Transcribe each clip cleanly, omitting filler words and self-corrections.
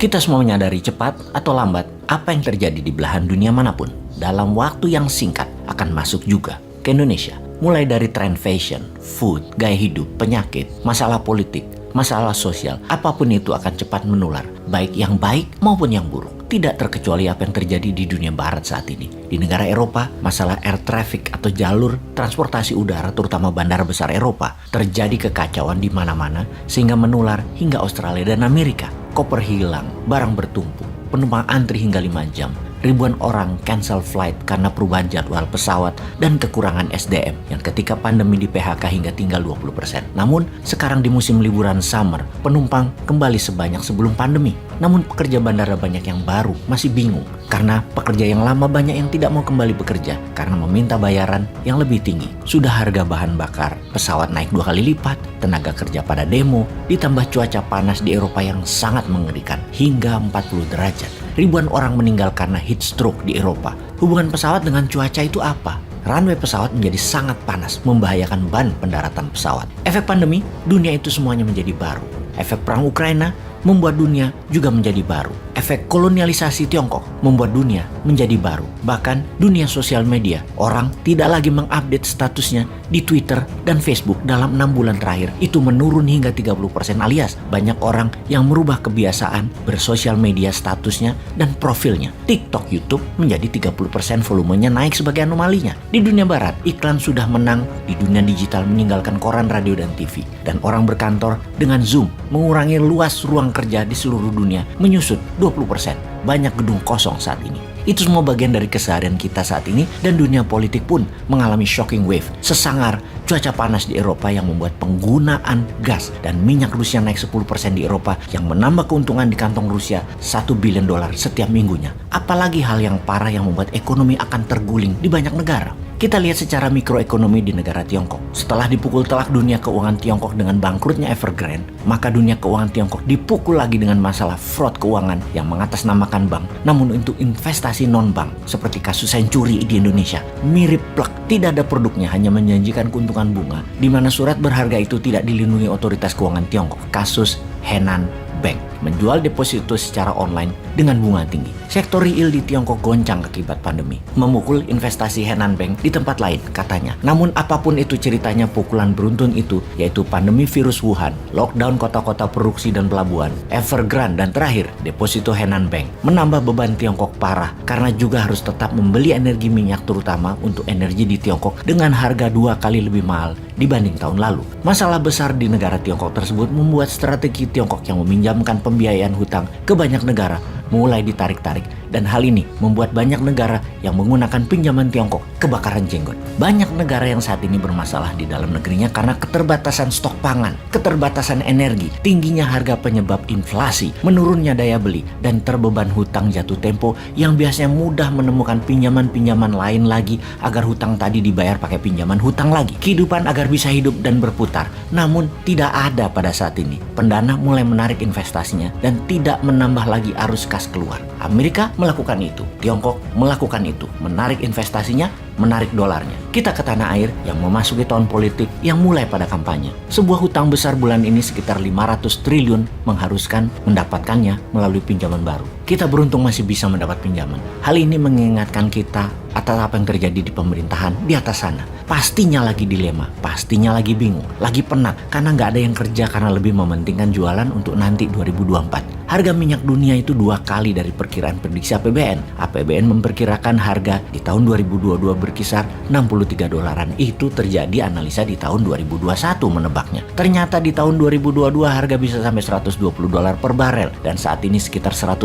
Kita semua menyadari cepat atau lambat apa yang terjadi di belahan dunia manapun dalam waktu yang singkat akan masuk juga ke Indonesia. Mulai dari tren fashion, food, gaya hidup, penyakit, masalah politik, masalah sosial, apapun itu akan cepat menular, baik yang baik maupun yang buruk. Tidak terkecuali apa yang terjadi di dunia barat saat ini. Di negara Eropa, masalah air traffic atau jalur transportasi udara terutama bandara besar Eropa terjadi kekacauan di mana-mana sehingga menular hingga Australia dan Amerika. Koper hilang, barang bertumpuk, penumpang antri hingga 5 jam. Ribuan orang cancel flight karena perubahan jadwal pesawat dan kekurangan SDM yang ketika pandemi di PHK hingga tinggal 20%. Namun, sekarang di musim liburan summer, penumpang kembali sebanyak sebelum pandemi. Namun, pekerja bandara banyak yang baru masih bingung karena pekerja yang lama banyak yang tidak mau kembali bekerja karena meminta bayaran yang lebih tinggi. Sudah harga bahan bakar pesawat naik 2 kali lipat, tenaga kerja pada demo, ditambah cuaca panas di Eropa yang sangat mengerikan hingga 40 derajat. Ribuan orang meninggal karena heat stroke di Eropa. Hubungan pesawat dengan cuaca itu apa? Runway pesawat menjadi sangat panas, membahayakan ban pendaratan pesawat. Efek pandemi, dunia itu semuanya menjadi baru. Efek perang Ukraina membuat dunia juga menjadi baru. Efek kolonialisasi Tiongkok membuat dunia menjadi baru. Bahkan dunia sosial media, orang tidak lagi mengupdate statusnya di Twitter dan Facebook dalam 6 bulan terakhir. Itu menurun hingga 30% alias banyak orang yang merubah kebiasaan bersosial media statusnya dan profilnya. TikTok, YouTube menjadi 30% volumenya naik sebagai anomalinya. Di dunia barat, iklan sudah menang, di dunia digital meninggalkan koran, radio, dan TV. Dan orang berkantor dengan Zoom mengurangi luas ruang kerja di seluruh dunia menyusut 20%. Banyak gedung kosong saat ini. Itu semua bagian dari keseharian kita saat ini dan dunia politik pun mengalami shocking wave. Sesangar cuaca panas di Eropa yang membuat penggunaan gas dan minyak Rusia naik 10% di Eropa yang menambah keuntungan di kantong Rusia $1 billion setiap minggunya. Apalagi hal yang parah yang membuat ekonomi akan terguling di banyak negara. Kita lihat secara mikroekonomi di negara Tiongkok. Setelah dipukul telak dunia keuangan Tiongkok dengan bangkrutnya Evergrande, maka dunia keuangan Tiongkok dipukul lagi dengan masalah fraud keuangan yang mengatasnamakan bank. Namun untuk investasi non-bank, seperti kasus Century di Indonesia, mirip plek. Tidak ada produknya, hanya menjanjikan keuntungan bunga, di mana surat berharga itu tidak dilindungi otoritas keuangan Tiongkok. Kasus Henan Bank menjual deposito secara online dengan bunga tinggi. Sektor real di Tiongkok goncang akibat pandemi, memukul investasi Henan Bank di tempat lain katanya. Namun apapun itu ceritanya, pukulan beruntun itu yaitu pandemi virus Wuhan, lockdown kota-kota produksi dan pelabuhan, Evergrande, dan terakhir deposito Henan Bank menambah beban Tiongkok parah karena juga harus tetap membeli energi minyak terutama untuk energi di Tiongkok dengan harga 2 kali lebih mahal dibanding tahun lalu. Masalah besar di negara Tiongkok tersebut membuat strategi Tiongkok yang meminjamkan pembiayaan hutang ke banyak negara mulai ditarik-tarik, dan hal ini membuat banyak negara yang menggunakan pinjaman Tiongkok kebakaran jenggot. Banyak negara yang saat ini bermasalah di dalam negerinya karena keterbatasan stok pangan, keterbatasan energi, tingginya harga penyebab inflasi, menurunnya daya beli, dan terbeban hutang jatuh tempo yang biasanya mudah menemukan pinjaman-pinjaman lain lagi agar hutang tadi dibayar pakai pinjaman hutang lagi. Kehidupan agar bisa hidup dan berputar, namun tidak ada pada saat ini. Pendana mulai menarik investasinya dan tidak menambah lagi arus kas keluar. Amerika melakukan itu, Tiongkok melakukan itu, menarik investasinya, menarik dolarnya. Kita ke tanah air yang memasuki tahun politik yang mulai pada kampanye. Sebuah hutang besar bulan ini sekitar 500 triliun mengharuskan mendapatkannya melalui pinjaman baru. Kita beruntung masih bisa mendapat pinjaman. Hal ini mengingatkan kita atas apa yang terjadi di pemerintahan di atas sana. Pastinya lagi dilema, pastinya lagi bingung, lagi penat karena nggak ada yang kerja karena lebih mementingkan jualan untuk nanti 2024. Harga minyak dunia itu 2 kali dari perkiraan prediksi APBN. APBN memperkirakan harga di tahun 2022 berkisar $63. Itu terjadi analisa di tahun 2021 menebaknya. Ternyata di tahun 2022 harga bisa sampai $120 per barel dan saat ini sekitar $100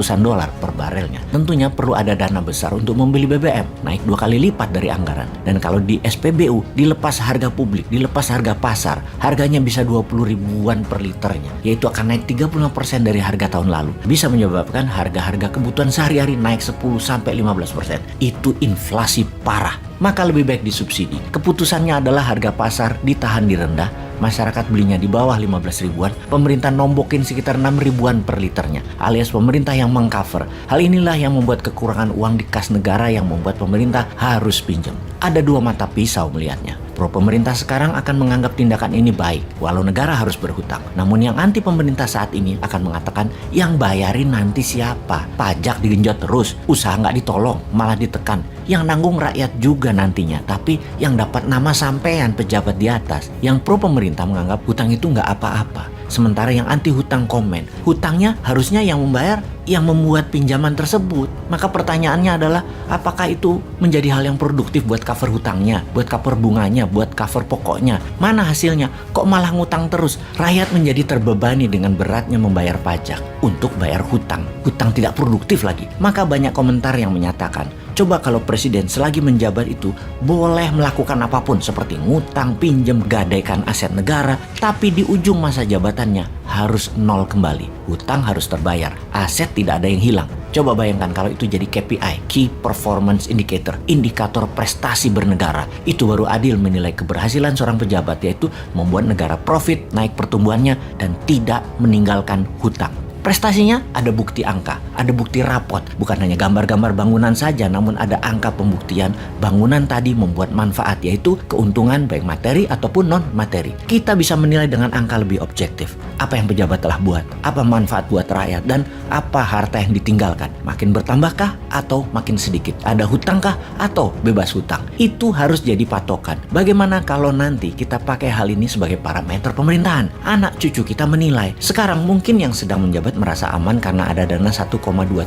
per barelnya. Tentunya perlu ada dana besar untuk membeli BBM, naik 2 kali lipat dari anggaran. Dan kalau di SPBU dilepas harga publik, dilepas harga pasar, harganya bisa 20 ribuan per liternya, yaitu akan naik 35% dari harga tahun lalu. Bisa menyebabkan harga-harga kebutuhan sehari-hari naik 10-15%. Itu inflasi parah. Maka lebih baik disubsidi. Keputusannya adalah harga pasar ditahan di rendah, masyarakat belinya di bawah 15 ribuan, pemerintah nombokin sekitar 6 ribuan per liternya, alias pemerintah yang mengcover. Hal inilah yang membuat kekurangan uang di kas negara yang membuat pemerintah harus pinjam. Ada 2 mata pisau melihatnya. Pro pemerintah sekarang akan menganggap tindakan ini baik, walau negara harus berhutang. Namun yang anti pemerintah saat ini akan mengatakan yang bayarin nanti siapa? Pajak digenjot terus, usaha nggak ditolong, malah ditekan. Yang nanggung rakyat juga nantinya, tapi yang dapat nama sampean pejabat di atas. Yang pro pemerintah menganggap hutang itu nggak apa-apa. Sementara yang anti hutang komen, hutangnya harusnya yang membayar yang membuat pinjaman tersebut. Maka pertanyaannya adalah, apakah itu menjadi hal yang produktif buat cover hutangnya, buat cover bunganya, buat cover pokoknya? Mana hasilnya? Kok malah ngutang terus? Rakyat menjadi terbebani dengan beratnya membayar pajak untuk bayar hutang. Hutang tidak produktif lagi. Maka banyak komentar yang menyatakan, coba kalau presiden selagi menjabat itu boleh melakukan apapun seperti ngutang, pinjam, gadaikan aset negara, tapi di ujung masa jabatannya harus nol kembali. Hutang harus terbayar, aset tidak ada yang hilang. Coba bayangkan kalau itu jadi KPI, Key Performance Indicator, indikator prestasi bernegara. Itu baru adil menilai keberhasilan seorang pejabat, yaitu membuat negara profit, naik pertumbuhannya, dan tidak meninggalkan hutang. Prestasinya ada bukti angka, ada bukti rapot, bukan hanya gambar-gambar bangunan saja, namun ada angka pembuktian bangunan tadi membuat manfaat, yaitu keuntungan baik materi ataupun non-materi. Kita bisa menilai dengan angka lebih objektif. Apa yang pejabat telah buat, apa manfaat buat rakyat, dan apa harta yang ditinggalkan. Makin bertambahkah atau makin sedikit? Ada hutangkah atau bebas hutang? Itu harus jadi patokan. Bagaimana kalau nanti kita pakai hal ini sebagai parameter pemerintahan? Anak cucu kita menilai. Sekarang mungkin yang sedang menjabat merasa aman karena ada dana 1,2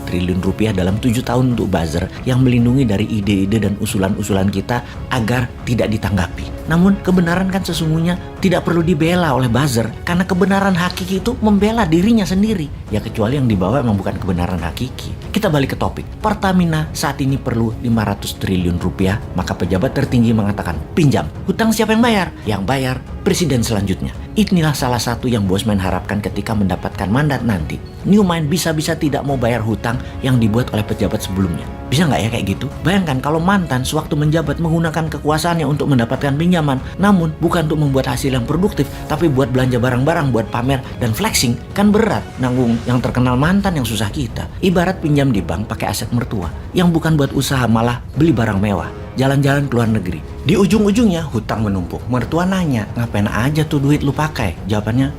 triliun rupiah dalam 7 tahun untuk buzzer yang melindungi dari ide-ide dan usulan-usulan kita agar tidak ditanggapi. Namun kebenaran kan sesungguhnya tidak perlu dibela oleh buzzer, karena kebenaran hakiki itu membela dirinya sendiri. Ya kecuali yang dibawa memang bukan kebenaran hakiki. Kita balik ke topik. Pertamina saat ini perlu 500 triliun rupiah, maka pejabat tertinggi mengatakan pinjam. Hutang siapa yang bayar? Yang bayar presiden selanjutnya. Inilah salah satu yang Bosman harapkan ketika mendapatkan mandat nanti. Newmind bisa-bisa tidak mau bayar hutang yang dibuat oleh pejabat sebelumnya. Bisa nggak ya kayak gitu? Bayangkan kalau mantan sewaktu menjabat menggunakan kekuasaannya untuk mendapatkan pinjaman, namun bukan untuk membuat hasil yang produktif, tapi buat belanja barang-barang, buat pamer dan flexing. Kan berat nanggung yang terkenal mantan yang susah kita. Ibarat pinjam di bank pakai aset mertua, yang bukan buat usaha malah beli barang mewah, jalan-jalan ke luar negeri. Di ujung-ujungnya hutang menumpuk. Mertua nanya, ngapain aja tuh duit lu pakai? Jawabannya,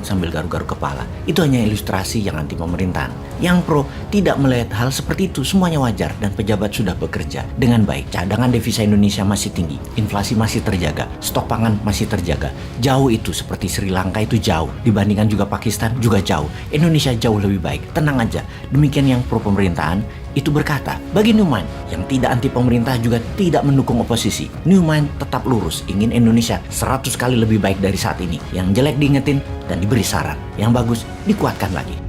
sambil garuk-garuk kepala. Itu hanya ilustrasi yang anti pemerintahan. Yang pro tidak melihat hal seperti itu, semuanya wajar dan pejabat sudah bekerja dengan baik. Cadangan devisa Indonesia masih tinggi, inflasi masih terjaga, stok pangan masih terjaga. Jauh itu seperti Sri Lanka itu jauh, dibandingkan juga Pakistan juga jauh. Indonesia jauh lebih baik, tenang aja. Demikian yang pro pemerintahan itu berkata, bagi Newmind yang tidak anti pemerintah juga tidak mendukung oposisi, Newmind tetap lurus, ingin Indonesia 100 kali lebih baik dari saat ini. Yang jelek diingetin dan diberi saran, yang bagus dikuatkan lagi.